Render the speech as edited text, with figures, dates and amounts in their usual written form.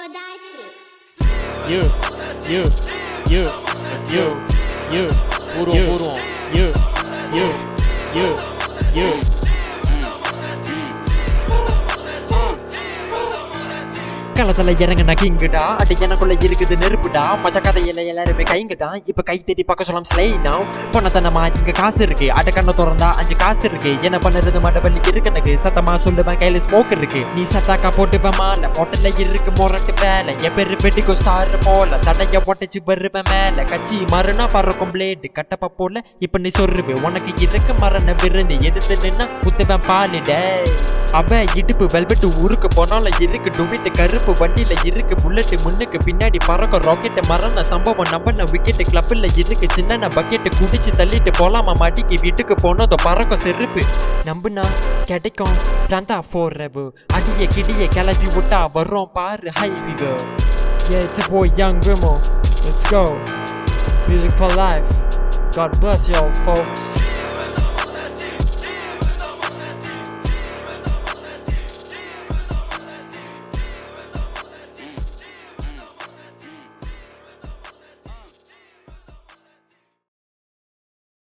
You, it's you, you. களத்துல இறங்கின கிங்குடா அடி எனக்குள்ள இருக்குது நெருப்புடா மச்ச கதையில எல்லாருமே கைங்கதான் இப்ப கை தேடி பக்கம் சொல்லலாம் ஸ்லைனா பொண்ணத்தனமா இங்க காசு இருக்கு அட கண்ண திறந்தா 5 காசு இருக்கு என்ன பண்ணுறது மடவள்ளி இருக்கு எனக்கு சத்தமா சொல்லுவேன் கையில ஸ்மோக் இருக்கு நீ சத்தாக்கா போட்டுப்ப மால பொட்டல இருக்கு மொரட்டு வேலை என் பெரு பெட்டிக்கோ ஸ்டார் போல தடைய பொட்டச்சு வருவேன் மேல கச்சி மறுனா பறக்கும் பிளேடு கட்டப்ப போல இப்ப நீ சொல்லுவே உனக்கு இருக்கு மரண விருந்து எதிர்த்து நின்னா குத்துவேன் பாலுடே அவ இடுப்பு வெல்வெட்டு ஊருக்கு போனால இருக்கு டுவிட்டு கருப்பு வண்டியில இருக்கு புல்லட்டு முன்னுக்கு பின்னாடி பறக்க ராக்கெட்டு மரண சம்பவம் நம்பல விக்கெட்டு கிளப்ல இருக்கு சின்ன பக்கெட்டு குடிச்சு தள்ளிட்டு போலாமா மாட்டிக்கு வீட்டுக்கு போனதோ பறக்க செருப்பு நம்புனா கிடைக்கும் பிராந்தா போறவு அடிய கிடிய கிளப்பி விட்டா வர்றோம் பாரு high விவர் Yeah, it's a boy Young Rimo. Let's go. Music for life. God bless y'all folks.